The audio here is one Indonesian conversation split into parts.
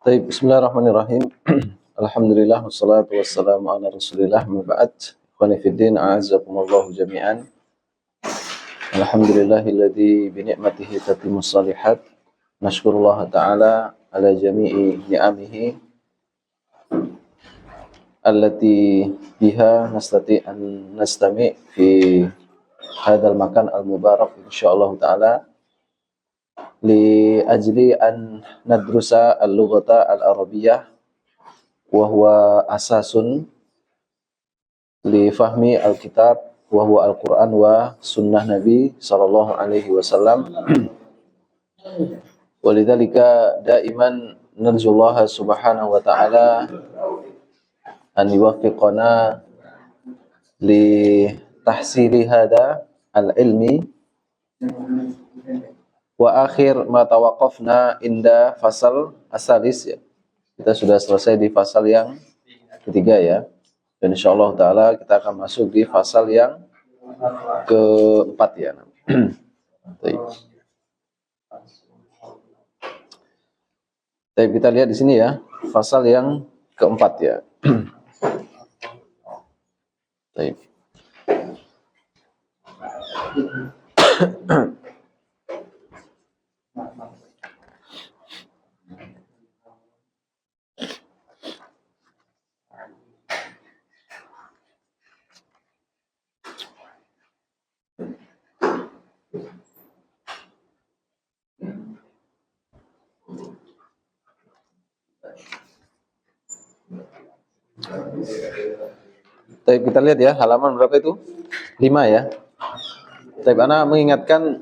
Baik, bismillahirrahmanirrahim. Alhamdulillah wassalatu wassalamu ala Rasulillah ma ba'd. Ikhwani fid din, a'azzakumullah jami'an. Alhamdulillahilladzi bi ni'matihi tatimmus shalihat. Nashkurullah ta'ala ala jami'i ni'amihi allati biha nastati an nastami' fi hadzal makan al-mubarak insyaallah ta'ala li ajli an nadrusa al-lughata al-arabiyyah wa huwa asasun li fahmi al-kitab wa huwa al-Qur'an wa sunnah Nabi sallallahu alaihi wasallam. Walidzalika daiman narjullaha subhanahu wa ta'ala an yuwaffiqana li tahsili hada al-ilmi. Wa akhir ma tawaqafna inda fasal asalis ya. Kita sudah selesai di fasal yang ketiga ya. Dan insyaallah taala kita akan masuk di fasal yang keempat ya. Baik. Baik, kita lihat di sini ya, fasal yang keempat ya. Baik. Baik, kita lihat ya, halaman berapa itu? 5 ya. Baik, Ana mengingatkan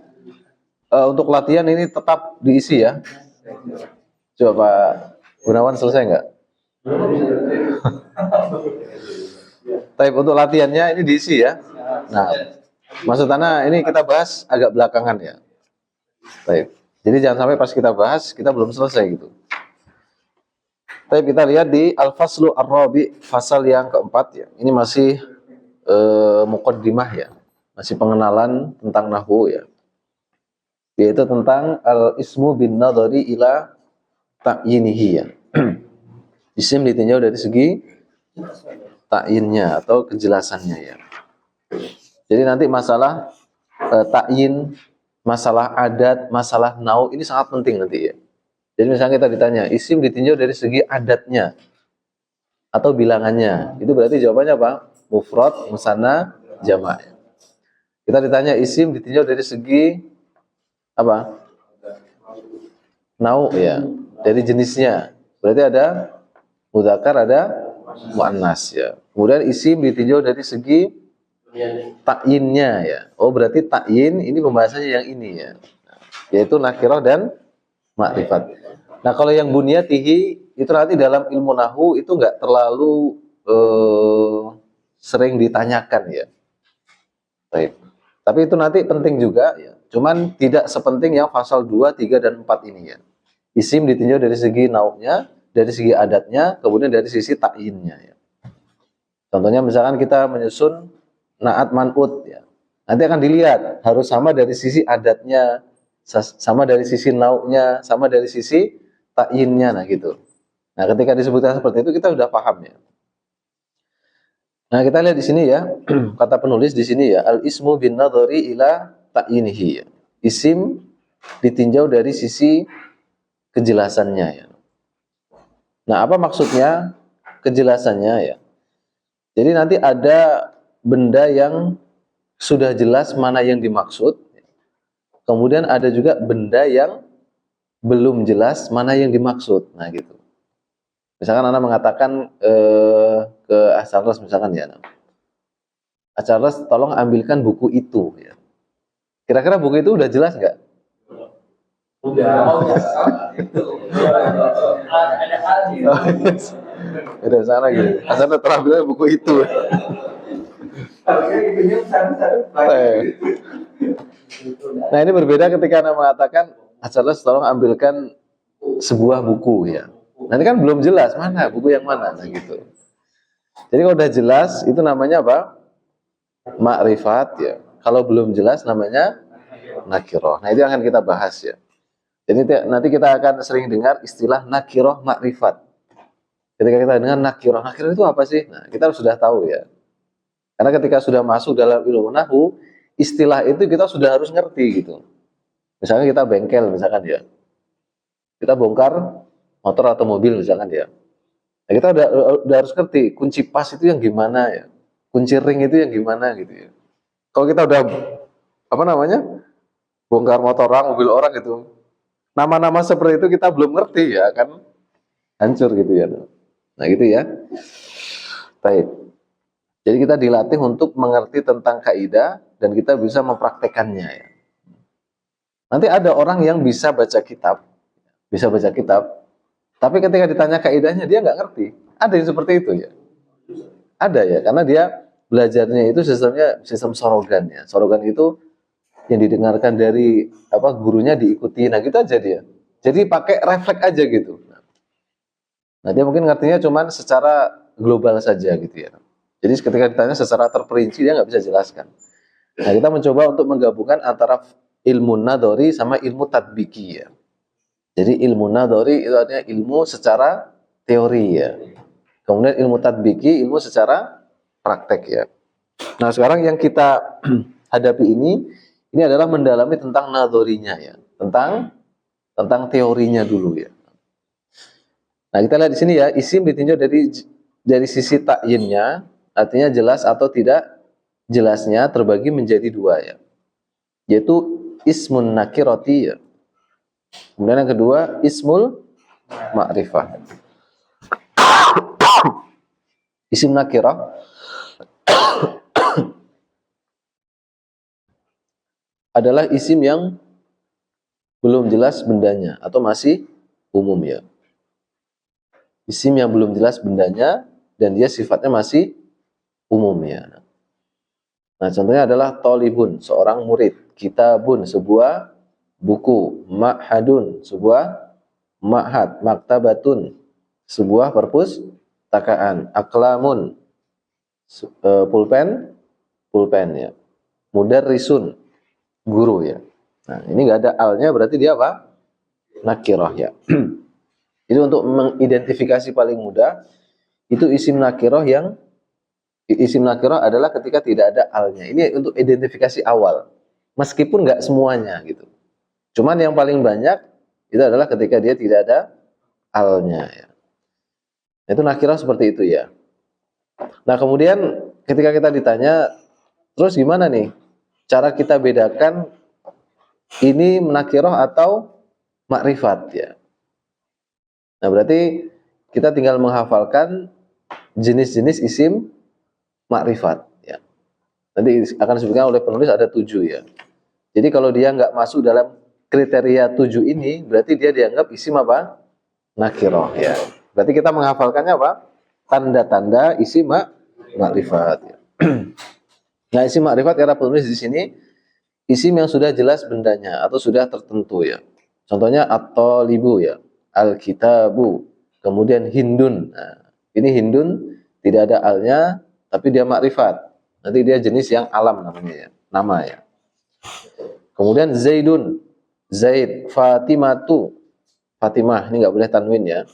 untuk latihan ini tetap diisi ya. Coba Pak Gunawan selesai nggak? Baik, untuk latihannya ini diisi ya. Nah, maksud Ana ini kita bahas agak belakangan ya. Baik, jadi jangan sampai pas kita bahas kita belum selesai gitu. Baik, kita lihat di Al-Faslu Ar-Rabi, fasal yang keempat ya. Ini masih muqaddimah ya. Masih pengenalan tentang nahwu ya. Yaitu tentang al-ismu bin nadhari ila ta'yinihi ya. Isim ditinjau dari segi ta'yinnya atau kejelasannya ya. Jadi nanti masalah ta'yin, masalah adat, masalah nau ini sangat penting nanti ya. Jadi misalnya kita ditanya, isim ditinjau dari segi adatnya atau bilangannya. Itu berarti jawabannya apa? Mufrad, musanna, jama'. Kita ditanya isim ditinjau dari segi apa? Nau ya, dari jenisnya. Berarti ada mudzakkar, ada muannas ya. Kemudian isim ditinjau dari segi ta'yinnya ya. Oh, berarti ta'yin ini pembahasannya yang ini ya. Yaitu nakirah dan ma'rifat. Nah, kalau yang bunyatihi itu nanti dalam ilmu nahwu itu enggak terlalu sering ditanyakan ya. Baik. Tapi itu nanti penting juga ya. Cuman tidak sepenting yang pasal 2, 3 dan 4 ini ya. Isim ditinjau dari segi nau'nya, dari segi adatnya, kemudian dari sisi ta'yinnya ya. Contohnya misalkan kita menyusun na'at man'ut ya. Nanti akan dilihat harus sama dari sisi adatnya, sama dari sisi nau'nya, sama dari sisi ta'yinnya, nah gitu. Nah, ketika disebutkan seperti itu kita sudah paham ya. Nah, kita lihat di sini ya, kata penulis di sini ya, al-ismu bin nadhari ila ta'yinihi ya. Isim ditinjau dari sisi kejelasannya ya. Nah, apa maksudnya kejelasannya ya? Jadi nanti ada benda yang sudah jelas mana yang dimaksud. Kemudian ada juga benda yang belum jelas mana yang dimaksud. Nah gitu. Misalkan Anda mengatakan ke Charles misalkan ya. Charles tolong ambilkan buku itu ya. Kira-kira buku itu udah jelas nggak? Udah. Ada hal Udah sana gitu. Charles tolong ambilkan buku itu. Nah, ini berbeda ketika Anda mengatakan Charles tolong ambilkan sebuah buku ya. Nanti kan belum jelas mana buku yang mana, nah gitu. Jadi kalau udah jelas itu namanya apa? Ma'rifat ya. Kalau belum jelas namanya nakirah. Nah, itu yang akan kita bahas ya. Jadi nanti kita akan sering dengar istilah nakiroh makrifat. Ketika kita dengar nakiroh itu apa sih? Nah, kita sudah tahu ya. Karena ketika sudah masuk dalam ilmu nahwu, istilah itu kita sudah harus ngerti gitu. Misalnya kita bengkel misalkan ya. Kita bongkar motor atau mobil misalkan ya. Nah, kita udah harus ngerti kunci pas itu yang gimana ya. Kunci ring itu yang gimana gitu ya. Kalau kita udah apa namanya? Bongkar motor orang, mobil orang gitu. Nama-nama seperti itu kita belum ngerti ya kan hancur gitu ya. Nah gitu ya. Baik. Jadi kita dilatih untuk mengerti tentang kaidah dan kita bisa mempraktekannya ya. Nanti ada orang yang bisa baca kitab, tapi ketika ditanya kaidahnya dia nggak ngerti. Ada yang seperti itu ya. Ada ya, karena dia belajarnya itu sistem sorogan ya. Sorogan itu yang didengarkan dari gurunya diikuti. Nah gitu aja dia. Jadi pakai refleks aja gitu. Nah dia mungkin ngertinya cuman secara global saja gitu ya. Jadi ketika ditanya secara terperinci dia nggak bisa jelaskan. Nah kita mencoba untuk menggabungkan antara ilmu nadori sama ilmu tadbiki ya. Jadi ilmu nadori itu artinya ilmu secara teori ya. Kemudian ilmu tadbiki ilmu secara praktek ya. Nah sekarang yang kita hadapi ini adalah mendalami tentang nadorinya ya, tentang teorinya dulu ya. Nah kita lihat di sini ya, isim ditinjau dari sisi takyinnya, artinya jelas atau tidak jelasnya terbagi menjadi dua ya, yaitu ismun nakiroti ya. Kemudian yang kedua ismul ma'rifah. Isim nakirah adalah isim yang belum jelas bendanya atau masih umum ya. Isim yang belum jelas bendanya dan dia sifatnya masih umum ya. Nah contohnya adalah tolibun, seorang murid. Kitabun, sebuah buku. Ma'hadun, sebuah ma'had. Maktabatun, sebuah perpustakaan. Aklamun, pulpen ya. Mudarrisun, guru ya. Nah ini nggak ada alnya berarti dia apa? Nakirah ya. Jadi untuk mengidentifikasi paling mudah itu isim nakirah adalah ketika tidak ada alnya. Ini untuk identifikasi awal. Meskipun nggak semuanya gitu. Cuman yang paling banyak itu adalah ketika dia tidak ada alnya ya. Itu nakirah seperti itu ya. Nah, kemudian ketika kita ditanya terus gimana nih cara kita bedakan ini nakirah atau makrifat ya. Nah berarti kita tinggal menghafalkan jenis-jenis isim makrifat ya. Nanti akan disebutkan oleh penulis ada 7 ya. Jadi kalau dia nggak masuk dalam kriteria 7 ini, berarti dia dianggap isim apa? Nakirah ya. Berarti kita menghafalkannya apa? Tanda-tanda isim makrifat ya. Nah isim makrifat kata penulis di sini isim yang sudah jelas bendanya atau sudah tertentu ya. Contohnya at-talibu ya. Al-kitabu, kemudian hindun. Nah, ini hindun tidak ada alnya, tapi dia makrifat. Nanti dia jenis yang alam namanya ya, nama ya. Kemudian zaidun, zaid, fatimatu, fatimah ini nggak boleh tanwin ya.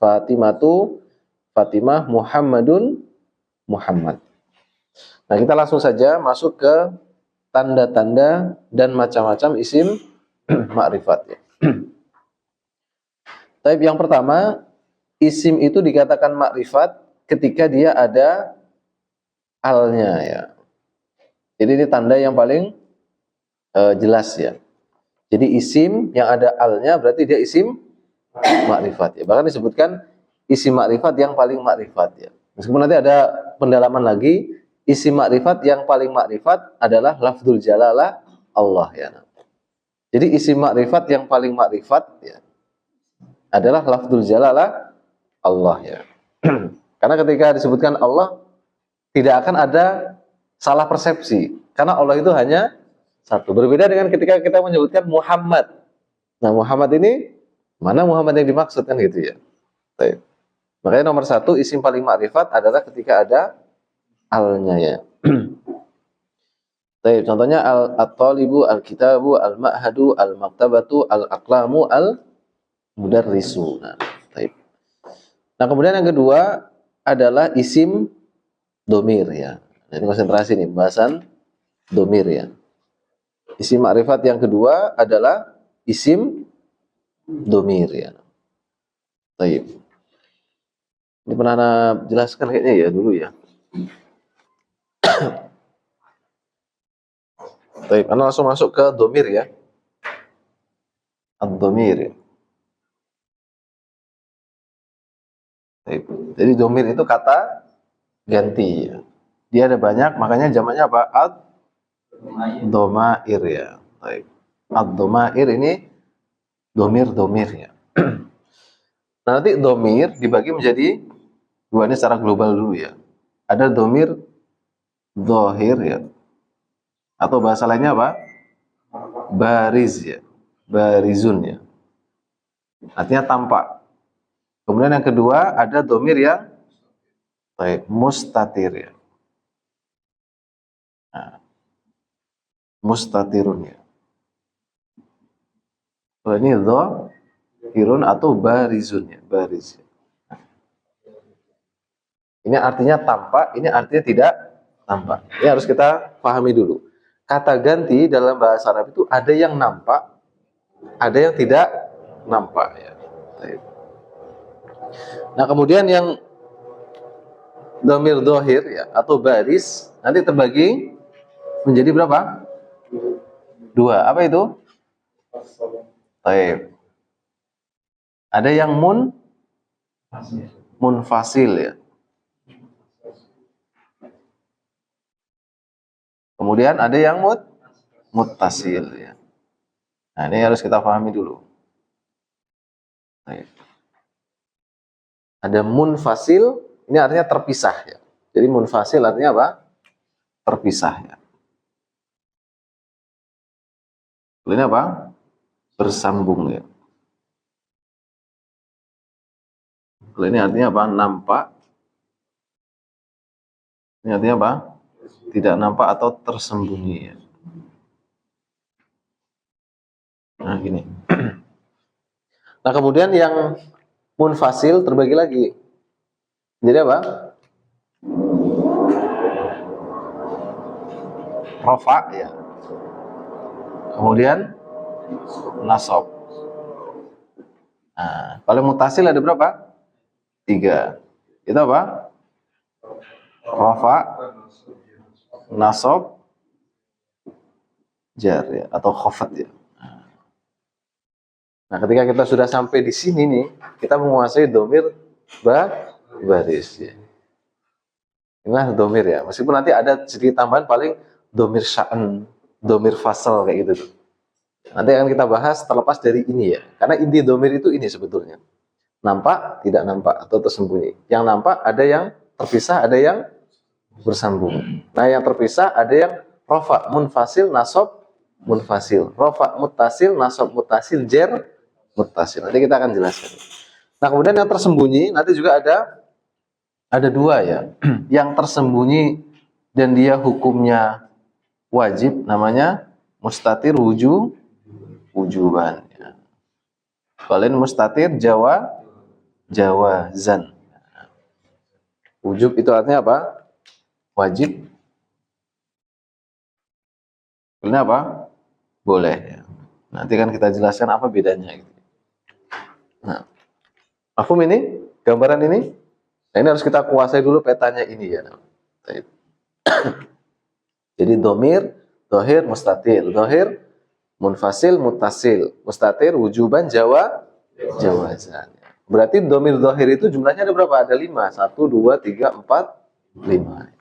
Fatimatu, fatimah, muhammadun, muhammad. Nah kita langsung saja masuk ke tanda-tanda dan macam-macam isim makrifat ya. Tapi yang pertama, isim itu dikatakan makrifat ketika dia ada alnya ya. Jadi ini tanda yang paling jelas ya. Jadi isim yang ada alnya berarti dia isim makrifat ya. Bahkan disebutkan isim makrifat yang paling makrifat ya. Meskipun nanti ada pendalaman lagi, isim makrifat yang paling makrifat adalah lafdzul jalalah Allah ya. Jadi isim makrifat yang paling makrifat ya adalah lafdzul jalalah Allah ya. Karena ketika disebutkan Allah tidak akan ada salah persepsi. Karena Allah itu hanya satu. Berbeda dengan ketika kita menyebutkan Muhammad. Nah Muhammad ini mana Muhammad yang dimaksud kan gitu ya. Baik. Makanya nomor 1 isim paling makrifat adalah ketika ada alnya ya. Baik, contohnya at-talibu, al-kitabu, al-ma'hadu, al-maktabatu, al-aqlamu, al-mudarrisu. Nah, baik. Nah, kemudian yang kedua adalah isim domir ya. Nah, ini konsentrasi nih, pembahasan domir ya. Isim ma'rifat yang kedua adalah isim domir ya. Baik. Ini pernah Anda jelaskan kayaknya ya dulu ya. Baik, Anda langsung masuk ke domir ya. Ad-domir. Baik. Jadi domir itu kata ganti ya. Dia ada banyak, makanya jamaknya apa? Ad-domair ya. Baik. Ad-domair ini domir-domir ya. Nah, nanti domir dibagi menjadi dua ini secara global dulu ya. Ada domir dohir ya. Atau bahasa lainnya apa? Bariz ya. Barizun ya. Artinya tampak. Kemudian yang kedua ada domir yang baik, mustatir ya. Nah, mustatirun ya. Kalau ini dohirun atau barizun ya. Bariz ya. Ini artinya tampak, ini artinya tidak tampak. Ini harus kita pahami dulu. Kata ganti dalam bahasa Arab itu ada yang nampak, ada yang tidak nampak ya. Nah, kemudian yang domir dohir ya atau baris nanti terbagi menjadi berapa? Dua. Apa itu? Baik. Ada yang munfasil ya. Kemudian ada yang muttasil ya. Nah, ini harus kita pahami dulu. Baik. Ada munfasil, ini artinya terpisah ya. Jadi munfasil artinya apa? Terpisah ya. Ini apa? Bersambung ya. Ini artinya apa? Nampak. Ini artinya apa? Tidak nampak atau tersembunyi ya. Nah, gini. Nah, kemudian yang munfasil terbagi lagi. Jadi apa? Rafa ya. Kemudian nasab. Nah, kalau mutasil ada berapa? 3. Itu apa? Rafa, nasab, jar ya, atau khafat ya. Nah, ketika kita sudah sampai di sini nih, kita menguasai domir baris ya. Inilah domir ya. Meskipun nanti ada sedikit tambahan paling domir sya'an, domir fasal kayak gitu tuh. Nanti akan kita bahas terlepas dari ini ya. Karena inti domir itu ini sebetulnya. Nampak, tidak nampak atau tersembunyi. Yang nampak ada yang terpisah, ada yang bersambung. Nah, yang terpisah ada yang rofa, munfasil, nasab, munfasil. Rofa, muttasil, nasab, muttasil, jer, muttasil. Nanti kita akan jelaskan. Nah, kemudian yang tersembunyi nanti juga ada dua ya. Yang tersembunyi dan dia hukumnya wajib namanya mustatir wujuban ya. Kalian mustatir jawazan. Wujub itu artinya apa? Wajib. Ini apa? Boleh ya. Nanti kan kita jelaskan apa bedanya gitu. Nah, paham ini? Gambaran ini? Nah, ini harus kita kuasai dulu petanya ini ya. Jadi domir, dohir, mustatir. Dohir, munfasil, muttasil. Mustatir, wujuban, jawazan. Berarti domir dohir itu jumlahnya ada berapa? Ada 5. 1, 2, 3, 4, 5.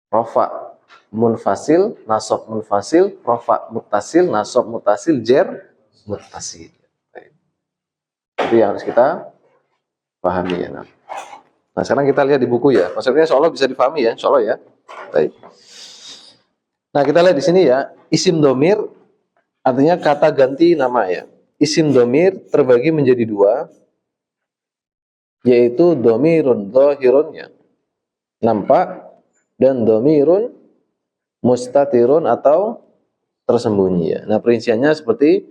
Rafa, munfasil, nasab munfasil, rafa muttasil, nasab muttasil, jer muttasil. Itu yang harus kita pahami ya. Nah, sekarang kita lihat di buku ya. Maksudnya insyaallah bisa dipahami ya, insyaallah ya. Baik. Nah, kita lihat di sini ya, isim domir artinya kata ganti nama ya. Isim domir terbagi menjadi dua, yaitu domirun dohirun ya, nampak, dan domirun mustatirun atau tersembunyi ya. Nah, perinciannya seperti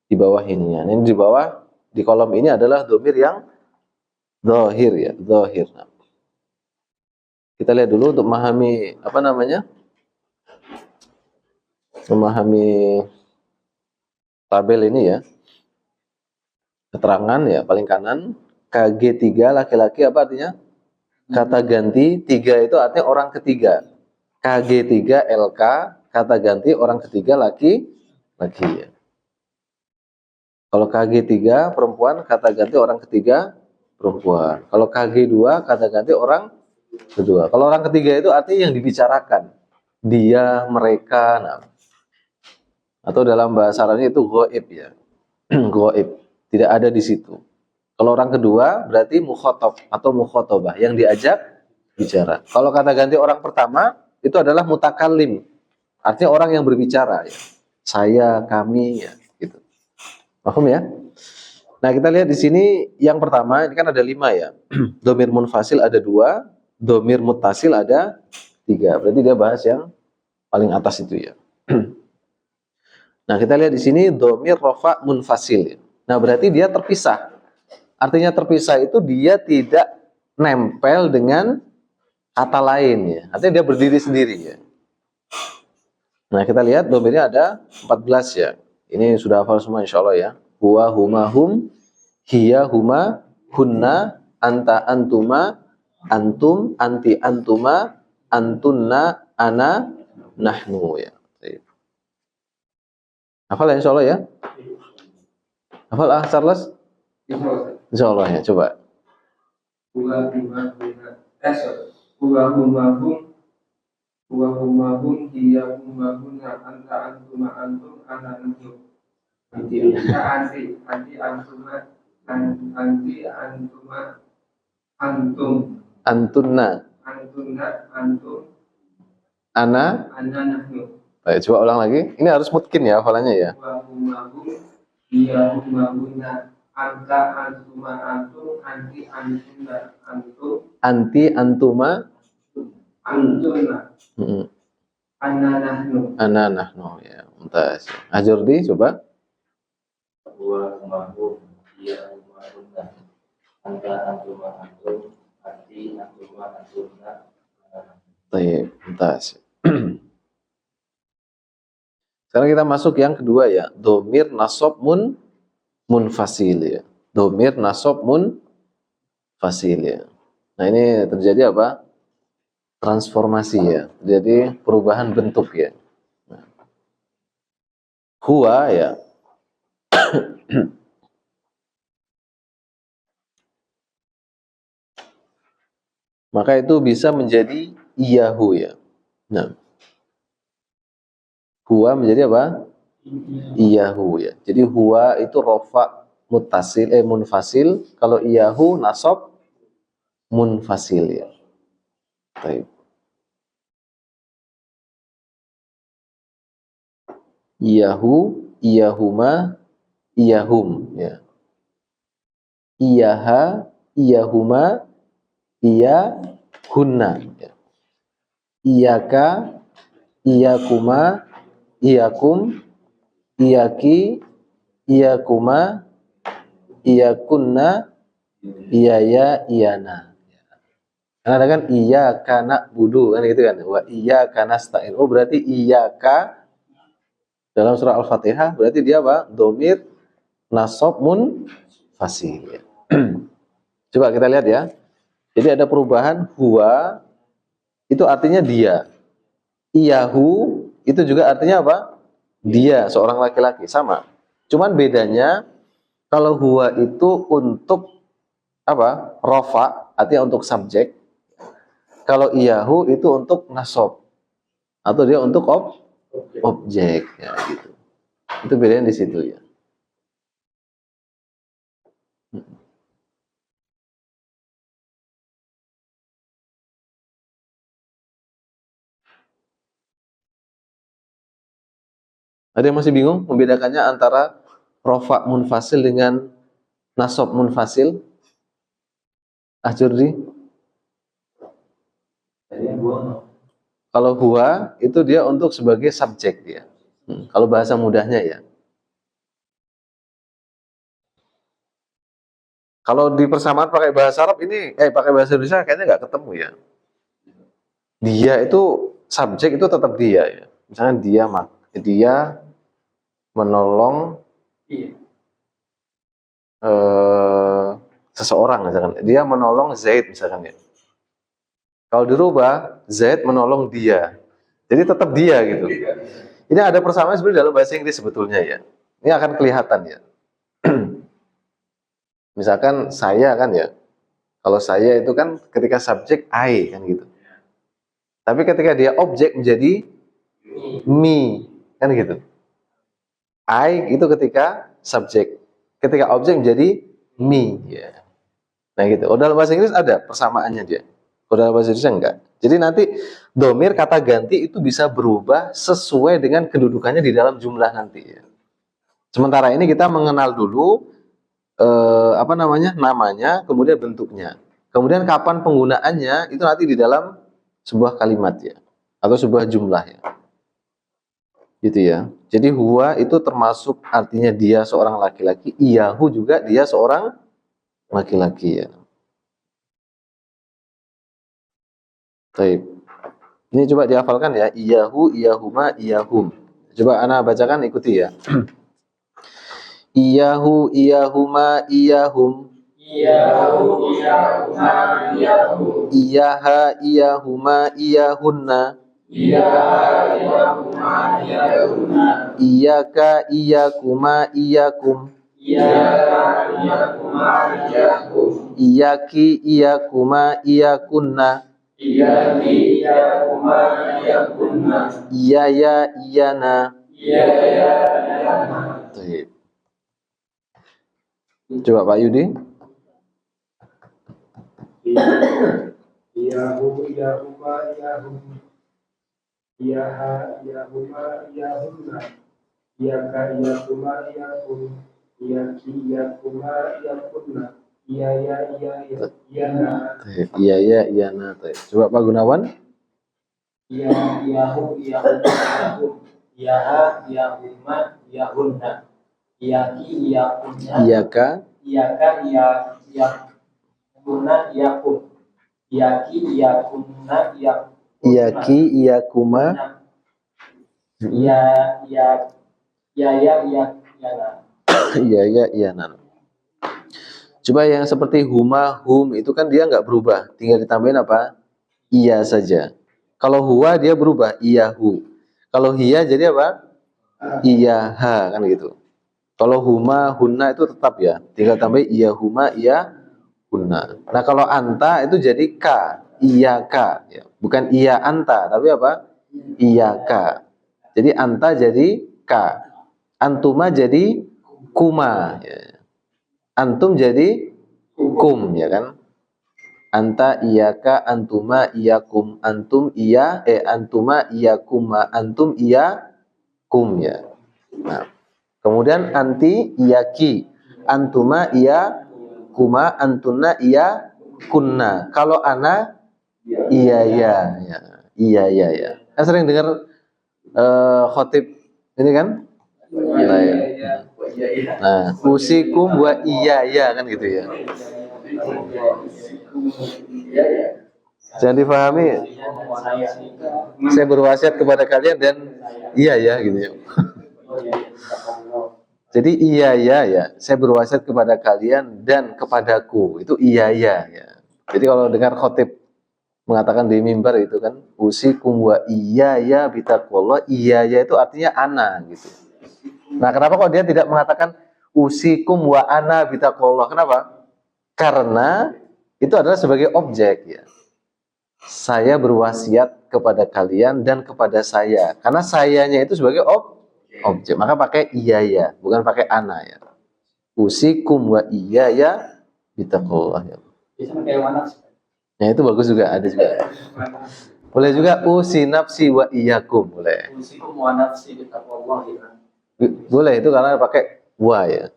di bawah ini ya. Ini di bawah di kolom ini adalah dhamir yang zahir ya, zahir. Nah, kita lihat dulu untuk memahami apa namanya? Memahami tabel ini ya. Keterangan ya paling kanan KG3 laki-laki apa artinya? Kata ganti 3 itu artinya orang ketiga. KG3 LK kata ganti orang ketiga laki ya. Kalau KG3 perempuan kata ganti orang ketiga perempuan. Kalau KG2 kata ganti orang kedua. Kalau orang ketiga itu artinya yang dibicarakan. Dia, mereka, nah. Atau dalam bahasa Arabnya itu ghaib ya. Ghaib, tidak ada di situ. Kalau orang kedua berarti mukhatab atau mukhatabah yang diajak bicara. Kalau kata ganti orang pertama itu adalah mutakallim. Artinya orang yang berbicara ya. Saya, kami ya gitu. Paham ya? Nah, kita lihat di sini yang pertama ini kan ada 5 ya. Dhamir munfasil ada 2, dhamir muttasil ada 3. Berarti dia bahas yang paling atas itu ya. Nah, kita lihat di sini dhamir rafa munfasil. Nah, berarti dia terpisah. Artinya terpisah itu dia tidak nempel dengan kata lain ya. Artinya dia berdiri sendiri ya. Nah, kita lihat dhamirnya ada 14 ya. Ini sudah hafal semua insyaallah ya. Huwa, huma, hum, hiya, huma, hunna, anta, antuma, antum, anti, antuma, antunna, ana, nahnu ya. Hafal ya insyaallah ya. Hafal Charles? Insyaallah ya, coba. Huwa, huma, huna, huwa, huma, hum, huwa, huma, hum, hiya, huma, hunna, anta, antuma, antum, ana, nahnu. Anti, antuma, anti, antuma, antum, Antunna, antum, ana, nahnu. Baik, coba ulang lagi. Ini harus mungkin ya hafalannya ya. Huwa, huma, hum, hiya, huma, hunna, anta, antuma, antum, anti, antuma, antum, Anti, antuma, antuna, ana, nahnu. ana, nahnu ya. Mumtaz. Ajurdi coba. Huwa, huma, hum, hiya, huma, hunna, anta, antuma, antum, anti, antuma, antunna. Baik, mumtaz. Sekarang kita masuk yang kedua ya, dhamir nasab munfasil ya. Dhamir nasab munfasil ya. Nah, ini terjadi apa? Transformasi ya. Jadi perubahan bentuk ya. Nah. Huwa ya. Maka itu bisa menjadi iyahu ya. Nah. Huwa menjadi apa? Iyahu ya. Jadi huwa itu rofa muttasil munfasil, kalau iyahu nasab munfasil ya. Baik. Iyahu, iyahuma, iyahum ya. Iyaha, iyahuma, iyahunna ya. Iyaka, iyakuma, iyakum, iyaki, iyakuma, iyakunna, iyaya, iyana. Karena ada kan iyyaka na'budu kan gitu kan. Wa iyyaka nasta'in. Oh, berarti iyyaka dalam surah Al-Fatihah berarti dia apa? Dhamir nasab munfasil ya. Coba kita lihat ya. Jadi ada perubahan huwa itu artinya dia. Iyahu itu juga artinya apa? Dia, seorang laki-laki, sama. Cuman bedanya kalau huwa itu untuk apa? Rafa, artinya untuk subjek. Kalau iyahu itu untuk nasab atau dia untuk objek ya gitu. Itu bedanya di situ ya. Ada yang masih bingung membedakannya antara rafa munfasil dengan nasab munfasil? Ajurdi? Kalau huwa itu dia untuk sebagai subjek dia. Kalau bahasa mudahnya ya. Kalau di persamaan pakai bahasa Arab ini, pakai bahasa Indonesia kayaknya nggak ketemu ya. Dia itu subjek itu tetap dia ya. Misalnya dia menolong Iya. seseorang misalkan. Dia menolong Zaid misalkan ya. Kalau dirubah, Zaid menolong dia. Jadi tetap dia gitu. Ini ada persamaan sebenarnya dalam bahasa Inggris sebetulnya ya. Ini akan kelihatan ya. Misalkan saya kan ya. Kalau saya itu kan ketika subjek I kan gitu. Tapi ketika dia objek menjadi me kan gitu. I itu ketika subjek. Ketika objek menjadi me ya. Nah gitu. Kalau dalam bahasa Inggris ada persamaannya dia. Kalau dalam bahasa Indonesia enggak. Jadi nanti domir kata ganti itu bisa berubah sesuai dengan kedudukannya di dalam jumlah nanti ya. Sementara ini kita mengenal dulu namanya, kemudian bentuknya. Kemudian kapan penggunaannya itu nanti di dalam sebuah kalimat ya atau sebuah jumlah ya. Gitu ya. Jadi huwa itu termasuk artinya dia seorang laki-laki, iyahu juga dia seorang laki-laki ya. Baik. Ini coba dihafalkan ya, iyahu, iyahuma, iyahum. Coba ana bacakan ikuti ya. Iyahu, iyahuma, iyahum. Iyahu, iyahuma, iyahum. Iyaha, iyahuma, iyahunna. Iyaha, iyahuma, iyahunna. Iyaka, iyakuma, iyakum. Iyaka, iyakuma, iyakum. Iyaki, iyakuma, iyakunna. Iyaki, iyakuma, iyakunna. Iyaya, iyana. Iyaya, iyana. Baik. Coba Pak Yudi. Iyahu, iyahuma, iyahum. Iyaha, iyahuma, iyahunna. Iyaka, iyakuma, iyakum. Iyaki, iyakuma, iyakunna. Iyaya, iyana. Iyaya, iyana. Coba Pak Gunawan. Iyahu, iyahuma, iyahum. Iyaha, iyahuma, iyahunna. Iyaki, iyakunna. Iyaka. Iyaka, iyakunna, iyakum. Iyaki, iyakunna, iyakunna. Iyaki, iyakuma. Iya, iya, iya, iyana. Iyaya, iyana. Coba yang seperti huma, hum itu kan dia nggak berubah, tinggal ditambahin apa? Iya saja. Kalau huwa dia berubah, iyahu. Kalau hiya jadi apa? Iyaha kan gitu. Kalau huma, hunna itu tetap ya, tinggal tambahin iyahuma, iyahunna. Nah kalau anta itu jadi ka, iyaka, ya. Bukan iya anta, tapi apa? Iyaka. Jadi anta jadi ka, antuma jadi kuma, ya. Antum jadi kum ya kan? Anta iyaka, antuma iyakum, antum iya, antuma iyakuma, antum iyakum ya. Nah, kemudian anti iyaki, antuma iyakuma, antunna iyakunna. Kalau ana iya ya, iya ya ya. Kan sering dengar khotib ini kan? Nah, ya. Nah, usikum wa iya ya kan gitu ya. Jangan difahami. Saya berwasiat kepada kalian dan iya ya gitu ya. Jadi iya ya ya. Saya berwasiat kepada kalian dan kepadaku itu iya ya ya. Jadi kalau dengar khotib mengatakan di mimbar itu kan usikum wa iya ya bitaqwallah, iya ya itu artinya ana gitu. Nah, kenapa kok dia tidak mengatakan usikum wa ana bitaqwallah? Kenapa? Karena itu adalah sebagai objek ya. Saya berwasiat kepada kalian dan kepada saya. Karena sayanya itu sebagai objek. Maka pakai iya ya, bukan pakai ana ya. Usikum wa iya ya bitaqwallah ya. Bisa pakai mana? Nah, itu bagus juga, ada juga. Boleh juga usi nafsi wa iyyakum, boleh. Usikum wa nafsi bitaqwallah ya. Boleh itu karena pakai wa ya.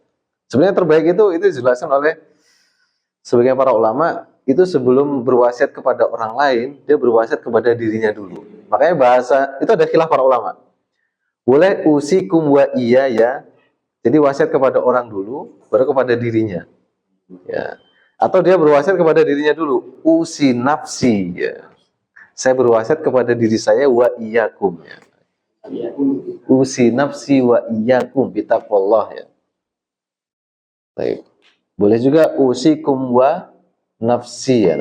Sebenarnya terbaik itu dijelaskan oleh sebagian para ulama itu sebelum berwasiat kepada orang lain, dia berwasiat kepada dirinya dulu. Makanya bahasa itu ada khilaf para ulama. Boleh usikum wa iya ya. Jadi wasiat kepada orang dulu, baru kepada dirinya. Ya. Atau dia berwasiat kepada dirinya dulu. Usi nafsi. Ya. Saya berwasiat kepada diri saya wa iyyakum. Ya. Usi nafsi wa iyyakum bitaqwallah ya. Baik. Boleh juga usikum wa nafsi ya.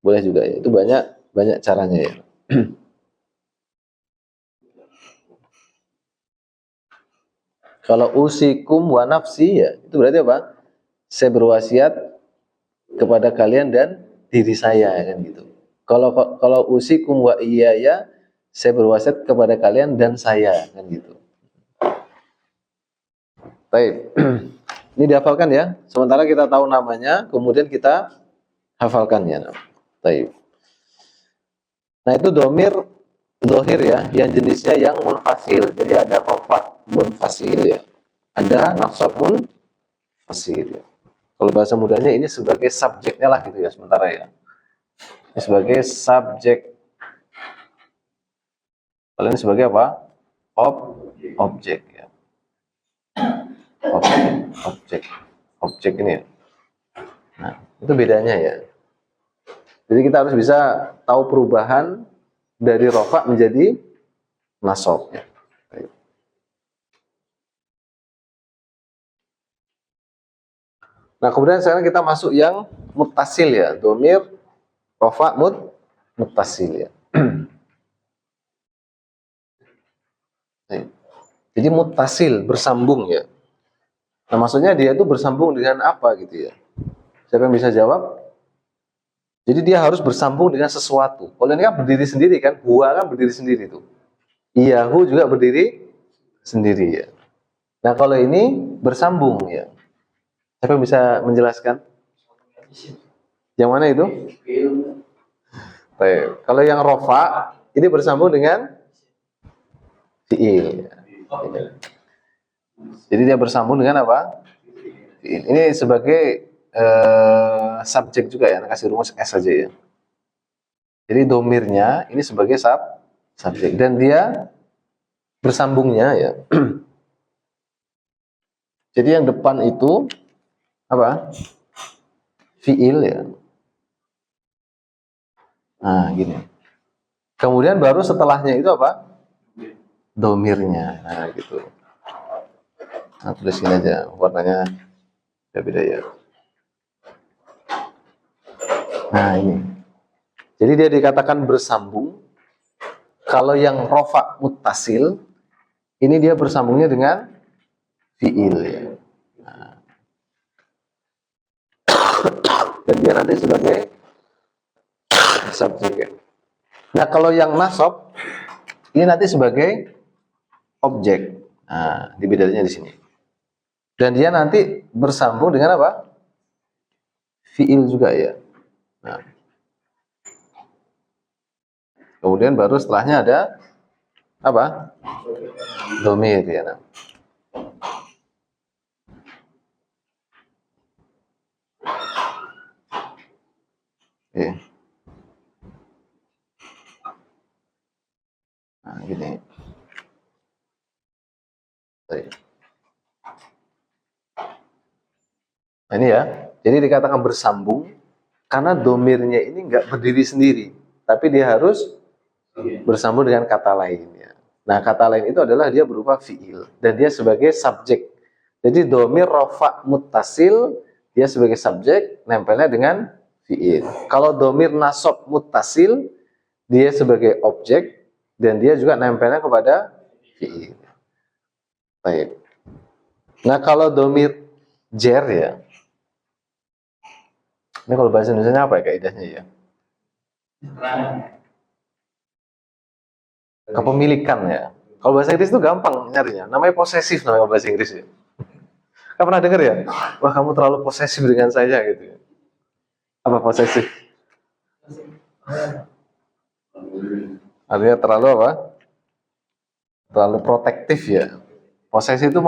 Boleh juga ya. Itu banyak caranya ya. Kalau usikum wa nafsi ya, itu berarti apa? Saya berwasiat kepada kalian dan diri saya kan gitu. Kalau usikum wa iyaya, saya berwasiat kepada kalian dan saya kan gitu. Baik. Ini dihafalkan ya. Sementara kita tahu namanya, kemudian kita hafalkannya. Baik. Nah, itu domir dohir ya, yang jenisnya yang munfasil. Jadi ada rafa munfasil ya. Ada nasab munfasil ya. Kalau bahasa mudanya ini sebagai subjeknya lah gitu ya sementara ya. Ini sebagai subjek. Kalau ini sebagai apa? Objek ya. Objek ini ya. Nah, itu bedanya ya. Jadi kita harus bisa tahu perubahan dari rafa menjadi nasab ya. Nah, kemudian sekarang kita masuk yang muttasil ya, domir rafa muttasil ya. Jadi muttasil bersambung ya. Nah, maksudnya dia itu bersambung dengan apa gitu ya? Siapa yang bisa jawab? Jadi dia harus bersambung dengan sesuatu. Kalau ini kan berdiri sendiri kan, huwa kan berdiri sendiri tuh. Iyahu juga berdiri sendiri ya. Nah, kalau ini bersambung ya. Siapa yang bisa menjelaskan? Yang mana itu? Baik. Kalau yang rofa ini bersambung dengan fiil. Jadi dia bersambung dengan apa? Fiil. Ini sebagai subjek juga ya. Kasih rumus S saja ya. Jadi domirnya ini sebagai subjek dan dia bersambungnya ya. Jadi yang depan itu apa? Fiil ya. Nah, gini. Kemudian baru setelahnya itu apa? Domirnya. Nah, gitu. Nah, tulis sini aja. Warnanya beda ya. Nah, ini. Jadi dia dikatakan bersambung. Kalau yang rofa muttasil, ini dia bersambungnya dengan fiil ya. Nah. Dan dia nanti sebagai subjek. Nah, kalau yang nasab ini nanti sebagai objek. Nah, di bedanya di sini. Dan dia nanti bersambung dengan apa? Fiil juga ya. Nah. Kemudian baru setelahnya ada apa? Domir ya. Nah. Oke. Nah, gini. Nah, ini ya. Jadi dikatakan bersambung karena domirnya ini nggak berdiri sendiri, tapi dia harus bersambung dengan kata lainnya. Nah, kata lain itu adalah dia berupa fiil dan dia sebagai subjek. Jadi domir rofa muttasil dia sebagai subjek nempelnya dengan fiil. Kalau domir nasab muttasil dia sebagai objek dan dia juga nempelnya kepada fiil. Baik. Nah, kalau domir jer ya. Ini kalau bahasa Indonesia apa ya kaidahnya ya? Kepemilikan ya. Kalau bahasa Inggris itu gampang nyarinya. Namanya posesif namanya bahasa Inggris ya. Kamu pernah dengar ya? Wah, kamu terlalu posesif dengan saya gitu ya. Apa posesif? Artinya terlalu apa? Terlalu protektif ya. Posesif itu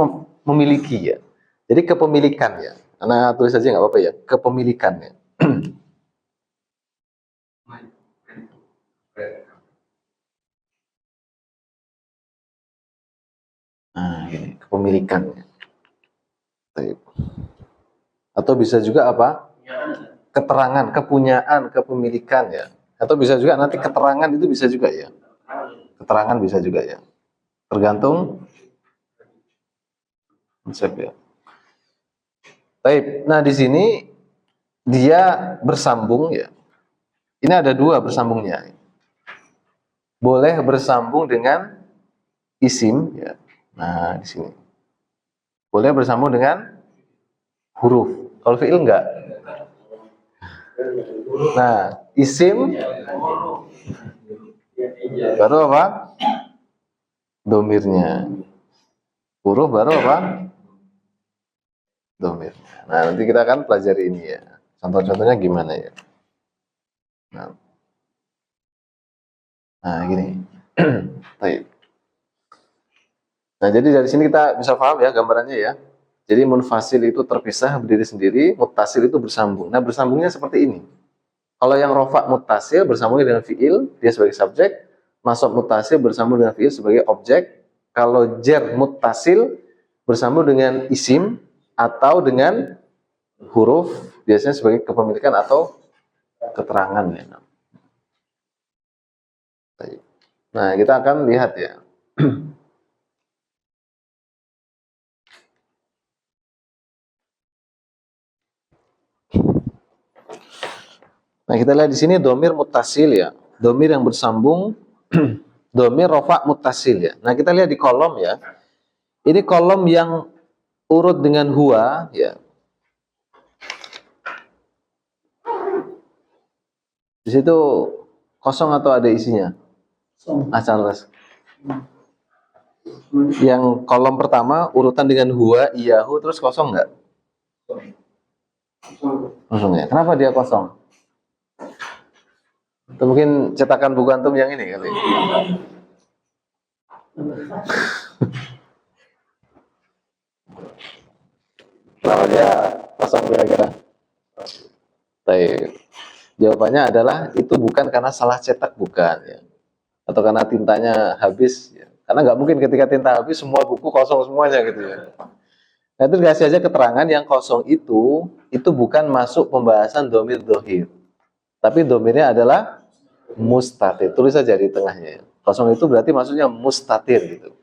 memiliki ya. Jadi kepemilikan ya. Anak tulis aja nggak apa-apa ya. Kepemilikan ya. Nah, ini kepemilikannya. Baik. Atau bisa juga apa? Keterangan, kepunyaan, kepemilikan ya. Atau bisa juga nanti keterangan itu bisa juga ya. Keterangan bisa juga ya. Tergantung konsep ya. Baik. Nah, di sini dia bersambung ya. Ini ada dua bersambungnya. Boleh bersambung dengan isim ya. Nah, di sini. Boleh bersambung dengan huruf. Kalau fi'il enggak. Nah, isim baru apa? Domirnya. Huruf baru apa? Domirnya. Nah, nanti kita akan pelajari ini ya. Contoh-contohnya gimana ya. Nah gini. Baik. Nah, jadi dari sini kita bisa paham ya gambarannya ya. Jadi munfasil itu terpisah, berdiri sendiri, muttasil itu bersambung. Nah, bersambungnya seperti ini. Kalau yang rofa muttasil bersambung dengan fiil, dia sebagai subjek. Nasab muttasil bersambung dengan fiil sebagai objek. Kalau jar muttasil bersambung dengan isim atau dengan huruf, biasanya sebagai kepemilikan atau keterangan ya. Nah, kita akan lihat ya. Nah, kita lihat di sini domir muttasil ya. Domir yang bersambung, domir rofa muttasil ya. Nah, kita lihat di kolom ya. Ini kolom yang urut dengan huwa ya. Di situ kosong atau ada isinya? Charles. Yang kolom pertama urutan dengan huwa, iyahu, terus kosong nggak? Kosong ya. Kenapa dia kosong? Itu mungkin cetakan buku antum yang ini kali. Kenapa dia kosong kira-kira? Baik. Jawabannya adalah itu bukan karena salah cetak, bukan ya. Atau karena tintanya habis ya. Karena nggak mungkin ketika tinta habis semua buku kosong semuanya gitu ya. Nah, itu dikasih aja keterangan yang kosong itu bukan masuk pembahasan domir dohir. Tapi domirnya adalah mustatir. Tulis saja di tengahnya. Kosong itu berarti maksudnya mustatir gitu.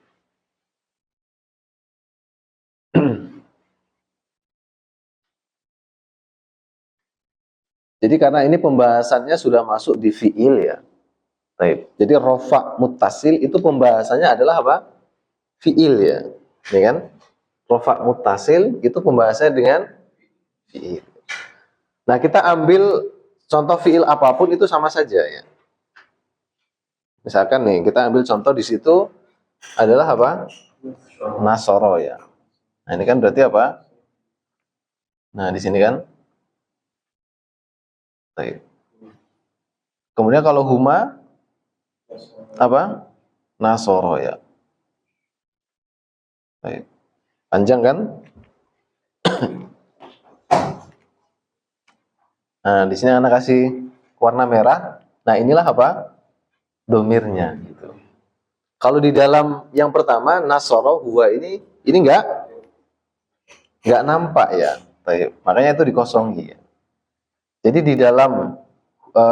Jadi karena ini pembahasannya sudah masuk di fi'il ya. Baik. Jadi rofa muttasil itu pembahasannya adalah apa? Fi'il ya. Ini kan? Rofa muttasil itu pembahasannya dengan fi'il. Nah, kita ambil contoh fi'il apapun itu sama saja ya. Misalkan nih, kita ambil contoh di situ adalah apa? Nasoro ya. Nah, ini kan berarti apa? Nah, di sini kan? Baik. Kemudian kalau huma apa? Nasoro ya. Baik. Panjang kan? Nah, di sini anak kasih warna merah. Nah, inilah apa? Domirnya gitu. Kalau di dalam yang pertama nasoro huwa ini enggak nampak ya. Baik. Makanya itu dikosongi ya. Jadi di dalam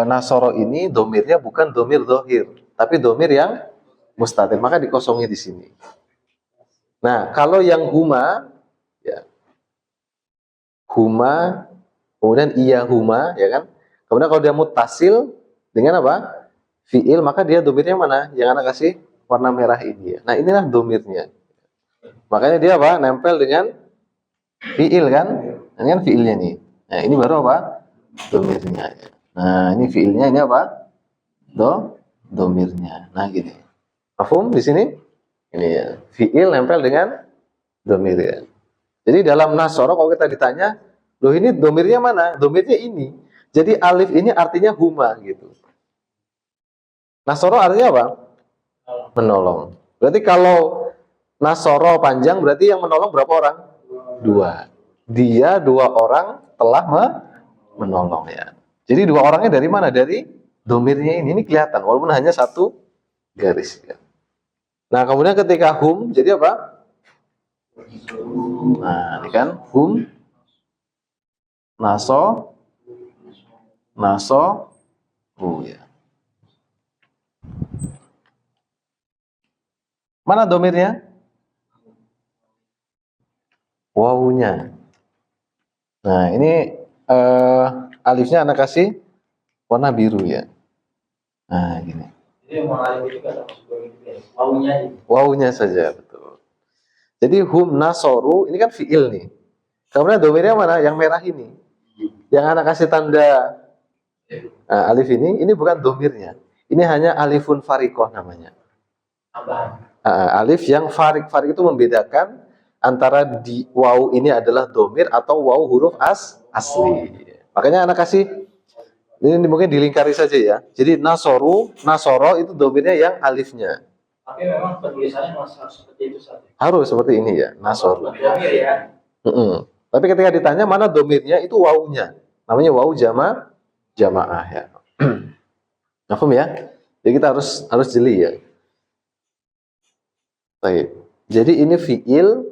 nasoro ini domirnya bukan domir dohir, tapi domir yang mustatir. Maka dikosongi di sini. Nah, kalau yang huma, ya, huma, kemudian iya huma, ya kan? Kemudian kalau dia muttasil dengan apa? Fi'il, maka dia domirnya mana? Yang anak kasih warna merah ini. Ya. Nah, inilah domirnya. Makanya dia apa? Nempel dengan fi'il kan? Ini kan fi'ilnya nih. Nah, ini baru apa? Domirnya. Nah, ini fi'ilnya, ini apa? Domirnya. Nah, gini. Paham di sini? Ini ya. Fi'il nempel dengan domir ya. Jadi dalam nasoro kalau kita ditanya, loh ini domirnya mana? Domirnya ini. Jadi alif ini artinya huma gitu. Nasoro artinya apa? Menolong. Berarti kalau nasoro panjang berarti yang menolong berapa orang? Dua. Dia dua orang telah menolong ya. Jadi dua orangnya dari mana? Dari domirnya ini. Ini kelihatan walaupun hanya satu garis ya. Nah, kemudian ketika hum, jadi apa? Nah, ini kan hum, naso, ya. Mana domirnya? Wawunya. Nah, ini alifnya anak kasih warna biru ya. Nah, gini. Jadi yang alif itu kan termasuk domir ya. Wawunya ini. Wawunya saja, betul. Jadi hum nasoru ini kan fiil nih. Kemudian domirnya mana? Yang merah ini. Yang anak kasih tanda alif ini bukan domirnya. Ini hanya alifun farikoh namanya. Tambahan. Alif yang farik itu membedakan antara di waw ini adalah domir atau waw huruf asli. Makanya anak kasih ini mungkin dilingkari saja ya. Jadi nasoro itu domirnya yang alifnya. Tapi memang penulisannya harus seperti itu saja. Harus seperti ini ya, nasoru. Domir ya. Tapi ketika ditanya mana domirnya itu wawunya. Namanya waw jamaah ya. Paham ya? Jadi kita harus jeli ya. Baik. Jadi ini fiil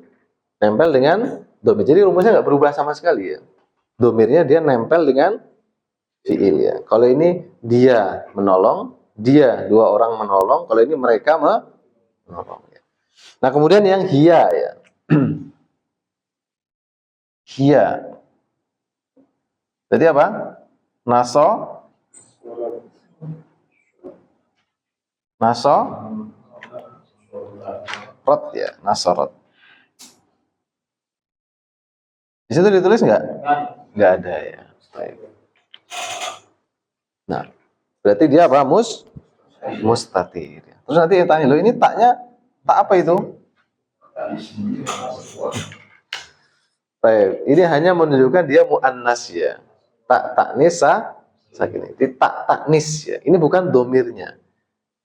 nempel dengan domir. Jadi rumusnya nggak berubah sama sekali ya. Domirnya dia nempel dengan fiil ya. Kalau ini dia menolong, dia dua orang menolong. Kalau ini mereka menolong ya. Nah kemudian yang hia ya. Hia. Jadi apa? Rot ya, nasorot. Di situ ditulis nggak? Nggak ada ya. Nah, berarti dia apa? Mustatir. Terus nanti tanya, lo ini taknya tak apa itu? Baik, ini hanya menunjukkan dia muannas ya. Taknis sakin. Ini taknis ya. Ini bukan domirnya.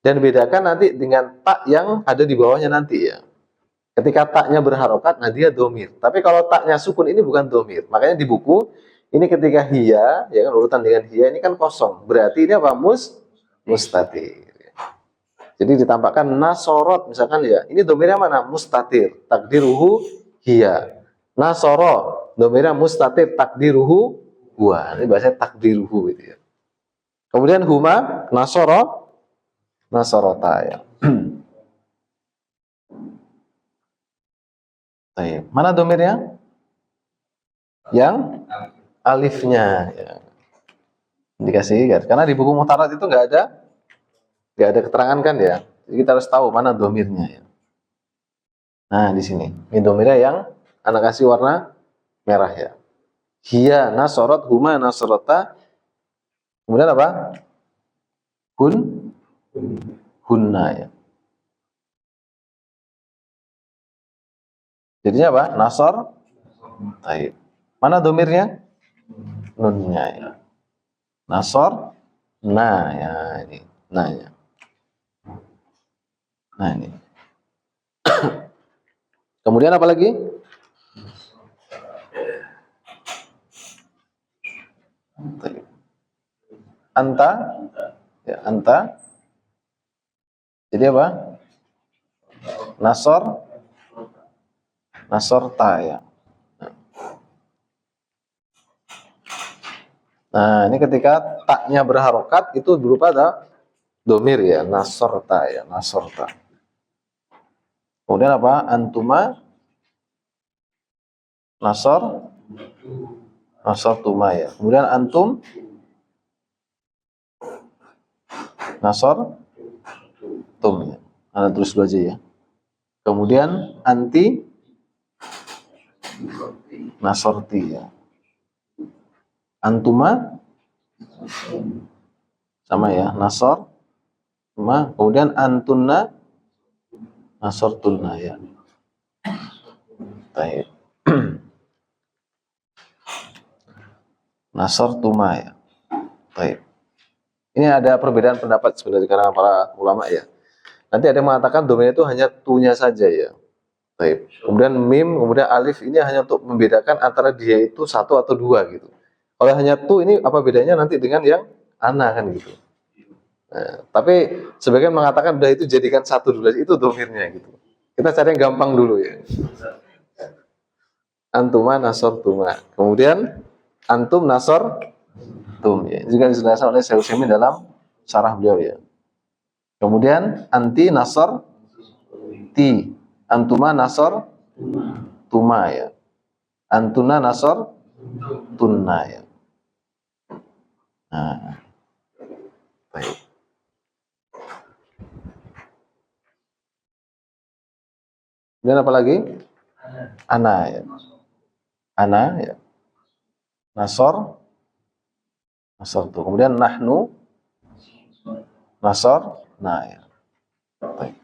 Dan bedakan nanti dengan tak yang ada di bawahnya nanti ya. Ketika taknya berharokat, nah dia domir. Tapi kalau taknya sukun ini bukan domir. Makanya di buku ini ketika hiya, ya kan urutan dengan hiya ini kan kosong. Berarti ini apa? Mustatir. Jadi ditampakkan nasorot misalkan ya. Ini domirnya mana? Mustatir. Takdiruhu hiya. Nasoro domirnya mustatir. Takdiruhu huwa. Ini bahasanya takdiruhu gitu ya. Kemudian huma nasorota ya. Mana domirnya? Yang alifnya ya. Dikasih kan? Karena di buku mutarat itu nggak ada keterangan kan ya. Jadi kita harus tahu mana domirnya ya. Nah di sini ini domirnya yang anak kasih warna merah ya. Hiya nasorot huma nasorota. Kemudian apa? Hunna ya. Jadinya apa? Nasor. Taib. Mana domirnya? Nunnya ya. Nasor. Nah ya ini. Nah ya. Nah ini. Kemudian apa lagi? Taib. Anta. Ya, anta. Jadi apa? Nasorta ya. Nah, ini ketika taknya berharokat itu berupa ada domir ya, nasorta ya, nasorta. Kemudian apa? Antuma nasortuma ya. Kemudian antum tum ya. Anda tulis dulu aja ya. Kemudian anti nasorti ya. Antuma sama ya, nasor sama. Kemudian antunna nasortunna ya. Baik. Nasortuma ya. Baik. Ini ada perbedaan pendapat sebenarnya karena para ulama ya. Nanti ada yang mengatakan domain itu hanya tu-nya saja ya. Baik. Kemudian mim, kemudian alif ini hanya untuk membedakan antara dia itu satu atau dua gitu. Kalau hanya tu ini apa bedanya nanti dengan yang ana kan gitu. Nah, tapi sebagian mengatakan udah itu jadikan satu dulu itu domirnya gitu. Kita cari yang gampang dulu ya. antuma nasartuma. Kemudian antum nasartum ya. Ini juga dijelaskan oleh Syekh Utsaimin dalam syarah beliau ya. Kemudian anti nasarti, antuma nasartuma ya. Antuna nasartunna ya. Nah, baik. Kemudian apa lagi? Ana ya. Ana ya. Nasor tuh. Kemudian nahnu nasor nah ya. Baik.